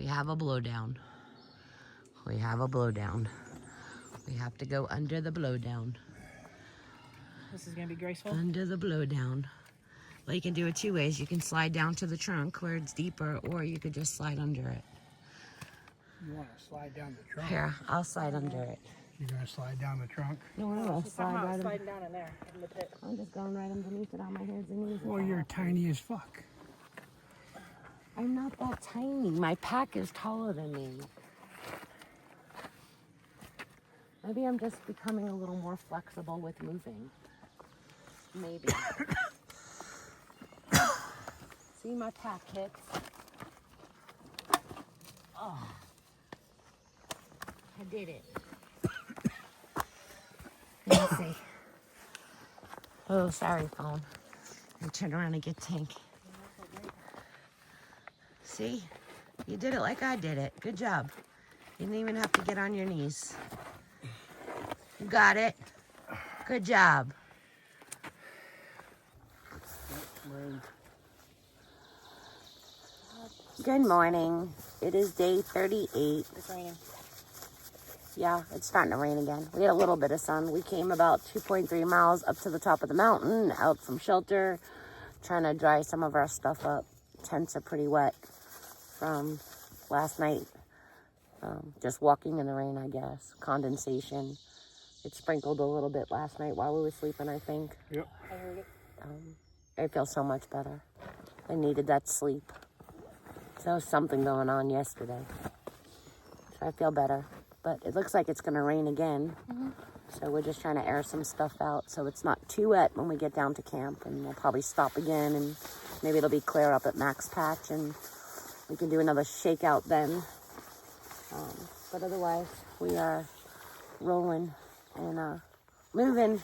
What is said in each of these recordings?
We have a blowdown. We have a blowdown. We have to go under the blowdown. This is going to be graceful? Under the blowdown. Well, you can do it two ways. You can slide down to the trunk where it's deeper, or you could just slide under it. You want to slide down the trunk? Here, I'll slide under it. You're going to slide down the trunk? No, no, She's talking about sliding down in there, in the pit. I'm just going right underneath it on my hands and knees. Well, you're tiny as fuck. I'm not that tiny. My pack is taller than me. Maybe I'm just becoming a little more flexible with moving. Maybe. See my pack kicks? Oh. I did it. Let me see. Oh, sorry, phone. I turned around and get Tank. See? You did it like I did it. Good job. You didn't even have to get on your knees. You got it. Good job. Good morning. It is day 38. It's raining. Yeah, it's starting to rain again. We had a little bit of sun. We came about 2.3 miles up to the top of the mountain, out from shelter, trying to dry some of our stuff up. Tents are pretty wet from last night. Just walking in the rain, I guess. Condensation. It sprinkled a little bit last night while we were sleeping, I think. Yep. I heard it. I feel so much better. I needed that sleep. So there was something going on yesterday. So I feel better. But it looks like it's going to rain again. So we're just trying to air some stuff out so it's not too wet when we get down to camp. And we'll probably stop again, and maybe it'll be clear up at Max Patch, and we can do another shakeout then. But otherwise, we are rolling and moving.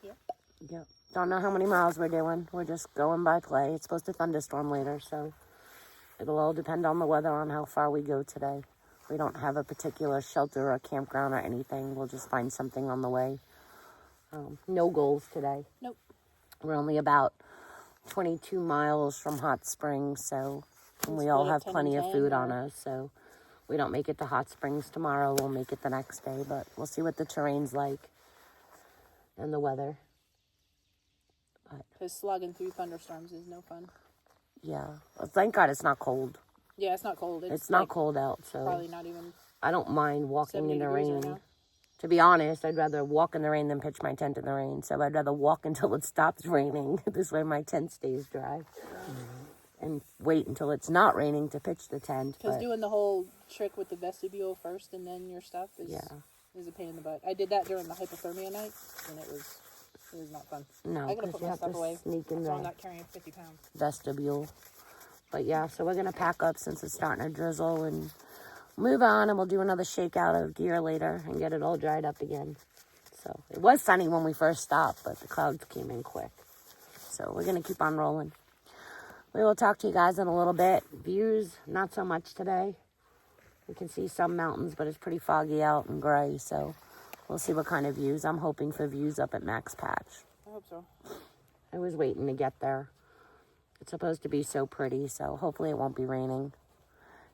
Yep. Don't know how many miles we're doing. We're just going by play. It's supposed to thunderstorm later, so it'll all depend on the weather on how far we go today. We don't have a particular shelter or campground or anything. We'll just find something on the way. No goals today. Nope. We're only about 22 miles from Hot Springs, so and we all have plenty of food on us, so we don't make it to Hot Springs tomorrow. We'll make it the next day, but we'll see what the terrain's like and the weather. Because slogging through thunderstorms is no fun. Yeah. Well, thank God it's not cold. Yeah, it's not cold. It's not cold out, so probably not even. I don't mind walking in the rain. Right, to be honest, I'd rather walk in the rain than pitch my tent in the rain. So I'd rather walk until it stops raining. This way my tent stays dry. And wait until it's not raining to pitch the tent. Because doing the whole trick with the vestibule first and then your stuff is a pain in the butt. I did that during the hypothermia night, and it was not fun. No, I gotta put my stuff away, sneak in so I'm the not carrying 50 pounds. vestibule. But yeah, so we're going to pack up since it's starting to drizzle and move on, and we'll do another shakeout of gear later and get it all dried up again. So it was sunny when we first stopped, but the clouds came in quick. So we're going to keep on rolling. We will talk to you guys in a little bit. Views, not so much today. We can see some mountains, but it's pretty foggy out and gray, so we'll see what kind of views. I'm hoping for views up at Max Patch. I hope so. I was waiting to get there. It's supposed to be so pretty, so hopefully it won't be raining.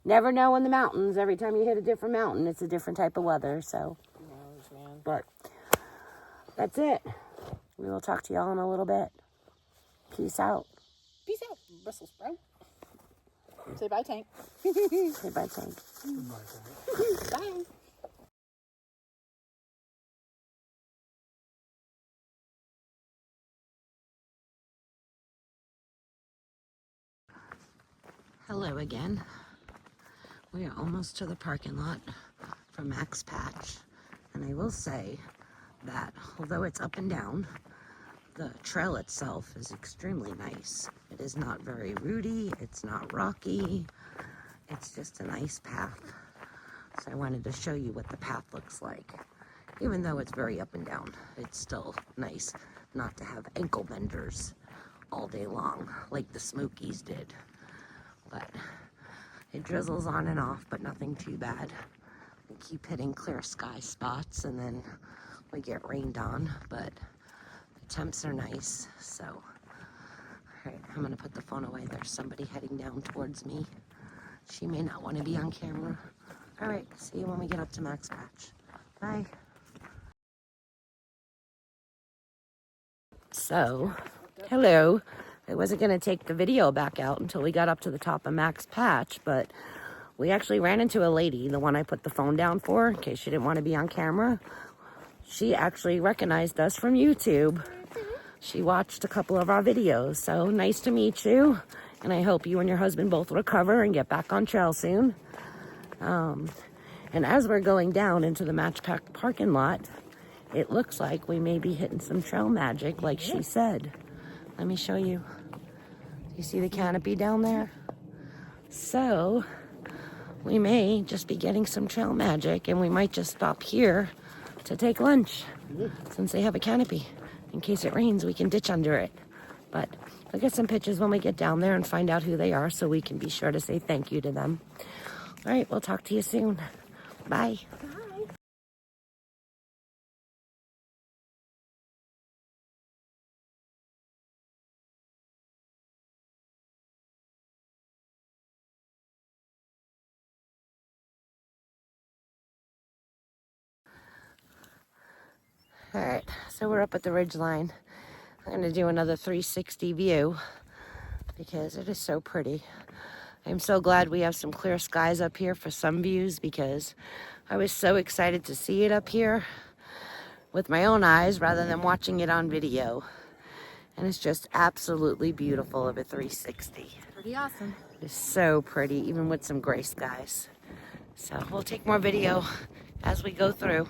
Never know in the mountains. Every time you hit a different mountain, it's a different type of weather, so. Who knows, man. But that's it. We will talk to y'all in a little bit. Peace out. Peace out, Brussels sprout. Say bye, Tank. Say bye, Tank. Bye. Hello again. We are almost to the parking lot for Max Patch. And I will say that although it's up and down, the trail itself is extremely nice. It is not very rooty, it's not rocky, it's just a nice path. So I wanted to show you what the path looks like. Even though it's very up and down, it's still nice not to have ankle benders all day long like the Smokies did. But it drizzles on and off, but nothing too bad. We keep hitting clear sky spots and then we get rained on, but the temps are nice, so. All right, I'm gonna put the phone away. There's somebody heading down towards me. She may not want to be on camera. All right, see you when we get up to Max Patch. Bye. So, hello. I wasn't going to take the video back out until we got up to the top of Max Patch, but we actually ran into a lady, the one I put the phone down for, in case she didn't want to be on camera. She actually recognized us from YouTube. She watched a couple of our videos, so nice to meet you. And I hope you and your husband both recover and get back on trail soon. And as we're going down into the Match Pack parking lot, it looks like we may be hitting some trail magic, like she said. Let me show you. Do you see the canopy down there? So we may just be getting some trail magic, and we might just stop here to take lunch since they have a canopy. In case it rains, we can ditch under it. But we'll get some pictures when we get down there and find out who they are so we can be sure to say thank you to them. All right, we'll talk to you soon. Bye. All right, so we're up at the ridge line. I'm going to do another 360 view because it is so pretty. I'm so glad we have some clear skies up here for some views because I was so excited to see it up here with my own eyes rather than watching it on video. And it's just absolutely beautiful of a 360. Pretty awesome. It is so pretty, even with some gray skies. So we'll take more video as we go through.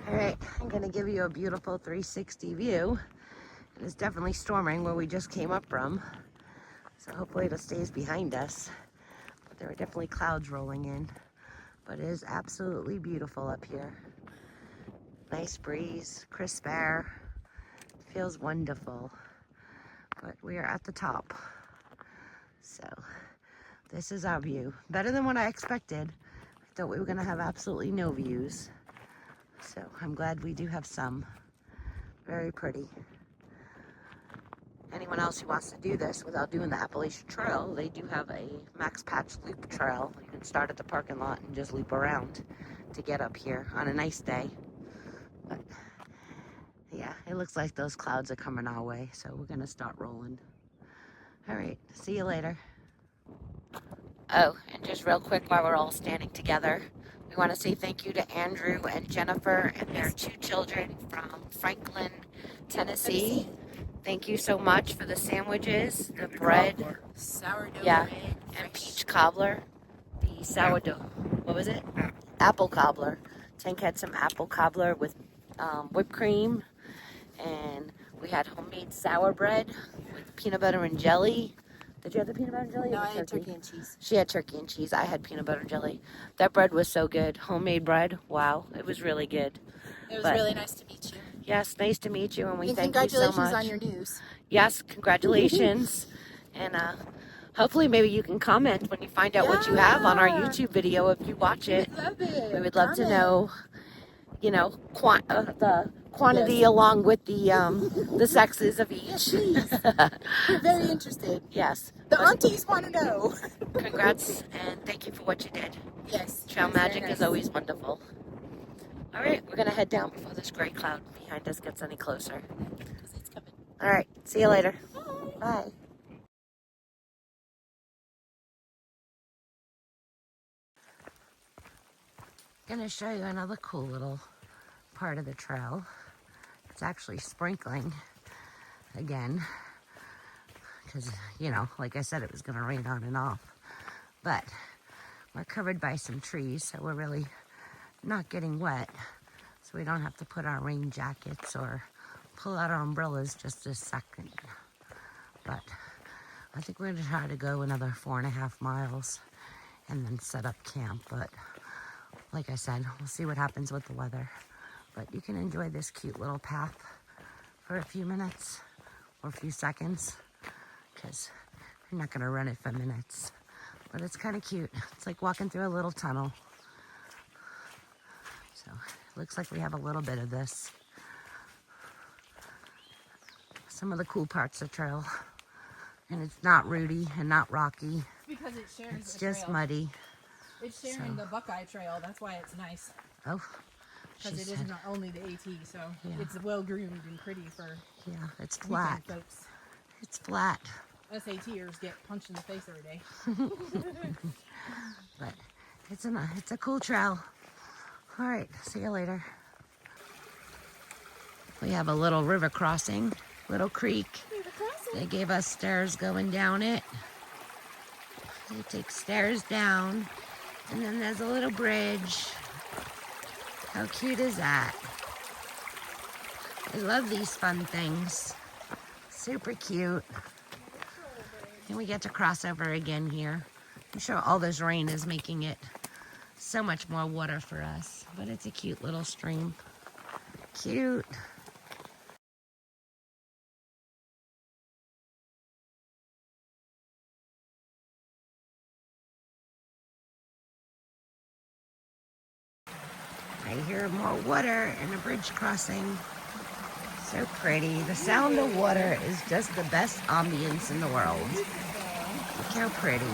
All right, I'm gonna give you a beautiful 360 view. It is definitely storming where we just came up from. So hopefully it stays behind us. But there are definitely clouds rolling in. But it is absolutely beautiful up here. Nice breeze, crisp air. Feels wonderful. But we are at the top. So this is our view. Better than what I expected. I thought we were gonna have absolutely no views. So I'm glad we do have some. Very pretty. Anyone else who wants to do this without doing the Appalachian Trail, they do have a Max Patch loop trail. You can start at the parking lot and just loop around to get up here on a nice day. But yeah, it looks like those clouds are coming our way, so we're gonna start rolling. All right, see you later. Oh, and just real quick while we're all standing together, we want to say thank you to Andrew and Jennifer and their 2 children from Franklin, Tennessee. Thank you so much for the sandwiches, the bread, Sourdough yeah, bread. and peach cobbler. The sourdough, what was it? Apple cobbler. Tank had some apple cobbler with whipped cream, and we had homemade sour bread with peanut butter and jelly. Did you have the peanut butter and jelly? No, I had turkey and cheese. She had turkey and cheese. I had peanut butter and jelly. That bread was so good. Homemade bread. Wow, it was really good. It was really nice to meet you. Yes, nice to meet you, and we And thank you so much. congratulations on your news. Yes, congratulations. And hopefully maybe you can comment when you find out what you have on our YouTube video if you watch it. We love it. We would love to know, you know, the quantity along with the sexes of each. Yes, please. We're very interested. Yes. The aunties want to know. Congrats and thank you for what you did. Yes. Trail That's very magic nice. is always wonderful. All right, we're gonna head down before this gray cloud behind us gets any closer. Because it's coming. All right, see you later. Bye. Bye. Gonna show you another cool little part of the trail. It's actually sprinkling again because, you know, like I said, it was gonna rain on and off. But we're covered by some trees, so we're really not getting wet. So we don't have to put our rain jackets or pull out our umbrellas just a second. But I think we're gonna try to go another 4.5 miles and then set up camp. But like I said, we'll see what happens with the weather. But you can enjoy this cute little path for a few minutes or a few seconds because you're not gonna run it for minutes. But it's kind of cute. It's like walking through a little tunnel. So it looks like we have a little bit of this. some of the cool parts of the trail. And it's not rooty and not rocky. It's because it shares It's the just trail. muddy. It's sharing the Buckeye Trail. That's why it's nice. Oh, Because it is not only the AT, so it's well groomed and pretty for it's flat. folks. It's flat. SATers get punched in the face every day. But it's a cool trail. All right, see you later. We have a little river crossing, little creek. They gave us stairs going down it. You take stairs down, and then there's a little bridge. How cute is that? I love these fun things. Super cute. And we get to cross over again here. I'm sure all this rain is making it so much more water for us, but it's a cute little stream. Cute. I hear more water and a bridge crossing. So pretty. The sound of water is just the best ambience in the world. Look how pretty.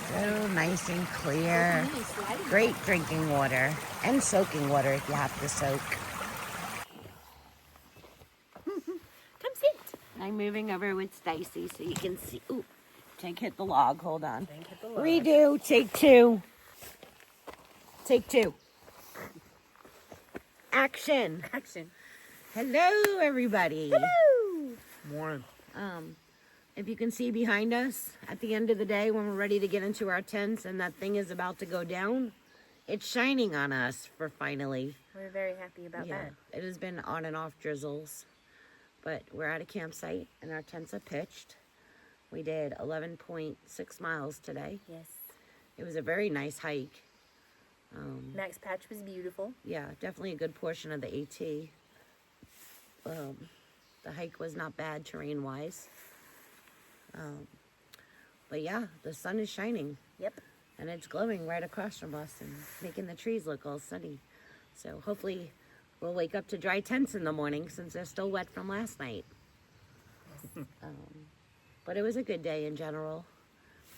So nice and clear. Great drinking water. And soaking water if you have to soak. Come sit. I'm moving over with Stacy so you can see. Ooh, Tank hit the log. Hold on. Redo. Take two. Take two. Action. Action. Hello, everybody. Woo! Morning. If you can see behind us, at the end of the day, when we're ready to get into our tents and that thing is about to go down, it's shining on us for finally. We're very happy about that. It has been on and off drizzles, but we're at a campsite and our tents are pitched. We did 11.6 miles today. Yes. It was a very nice hike. Max Patch was beautiful. Yeah, definitely a good portion of the AT. The hike was not bad terrain-wise. But yeah, the sun is shining. Yep. And it's glowing right across from us and making the trees look all sunny. So hopefully we'll wake up to dry tents in the morning since they're still wet from last night. But it was a good day in general.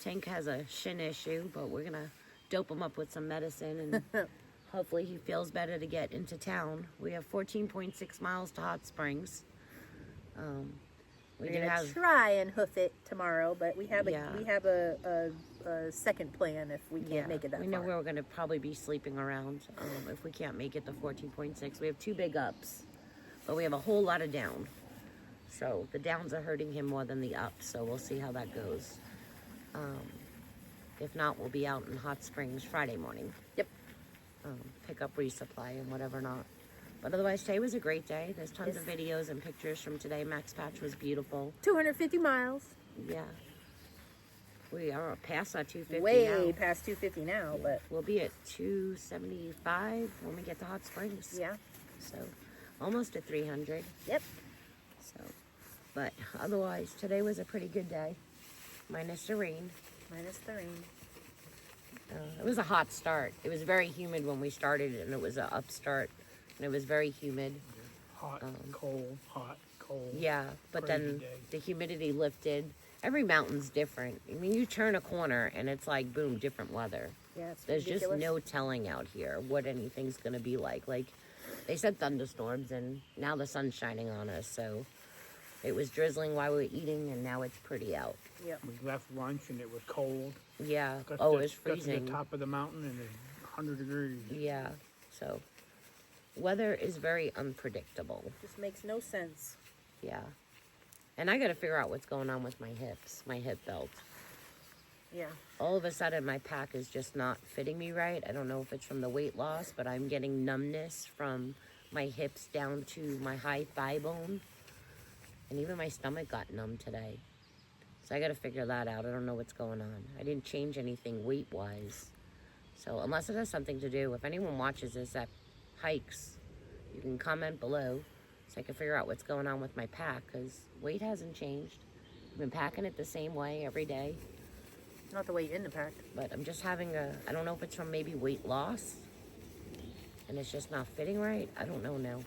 Tank has a shin issue, but we're going to dope him up with some medicine and hopefully he feels better to get into town. We have 14.6 miles to Hot Springs. We're gonna try and hoof it tomorrow, but we have a second plan if we can't make it that far. We know where we're going to probably be sleeping around if we can't make it to 14.6. We have two big ups, but we have a whole lot of down. So the downs are hurting him more than the ups, so we'll see how that goes. If not, we'll be out in Hot Springs Friday morning. Yep. Pick up resupply and whatever not. But otherwise, today was a great day. There's tons of videos and pictures from today. Max Patch was beautiful. 250 miles. Yeah. We are past our 250 Way now. past 250 now, but... We'll be at 275 when we get to Hot Springs. Yeah. So, almost at 300. Yep. So, but otherwise, today was a pretty good day. Minus the rain. Minus the rain. It was a hot start. It was very humid when we started, and it was an upstart. And it was very humid. Hot, cold, hot, cold. Yeah, but Crazy then day. the humidity lifted. Every mountain's different. I mean, you turn a corner and it's like, boom, different weather. Yeah, it's There's ridiculous. just no telling out here what anything's going to be like. Like, they said thunderstorms, and now the sun's shining on us. So, it was drizzling while we were eating, and now it's pretty out. Yep. We left lunch and it was cold. Yeah. Got Oh, to, it was got to freezing. the top of the mountain and it's 100 degrees. Yeah. So, weather is very unpredictable. Just makes no sense. Yeah. And I got to figure out what's going on with my hips, my hip belt. Yeah. All of a sudden, my pack is just not fitting me right. I don't know if it's from the weight loss, but I'm getting numbness from my hips down to my high thigh bone. And even my stomach got numb today. So I got to figure that out. I don't know what's going on. I didn't change anything weight-wise. So unless it has something to do, if anyone watches this that hikes, you can comment below so I can figure out what's going on with my pack, because weight hasn't changed. I've been packing it the same way every day. Not the weight in the pack. But I'm just having I don't know if it's from maybe weight loss and it's just not fitting right. I don't know now.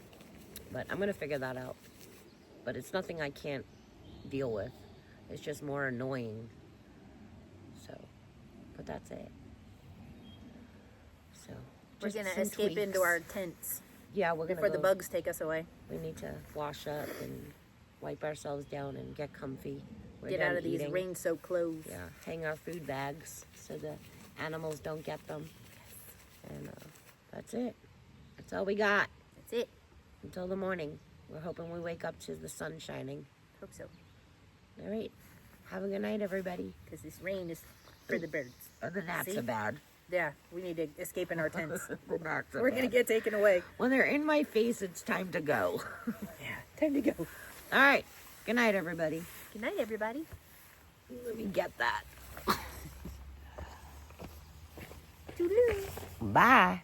But I'm going to figure that out. But it's nothing I can't deal with. It's just more annoying. So, but that's it. So, We're just going to some escape tweaks. into our tents Yeah, we're going to before the bugs take us away. We need to wash up and wipe ourselves down and get comfy. We're Get done out of these eating. rain-soaked clothes. Yeah, hang our food bags so the animals don't get them. And that's it. That's all we got. That's it. Until the morning. We're hoping we wake up to the sun shining. Hope so. All right. Have a good night, everybody. Because this rain is for the birds. Oh, the gnats See? are bad. Yeah, we need to escape in our tents. The gnats are We're going to bad. get taken away. When they're in my face, it's time to go. Yeah, time to go. All right. Good night, everybody. Good night, everybody. Let me get that. Toodaloo. Bye.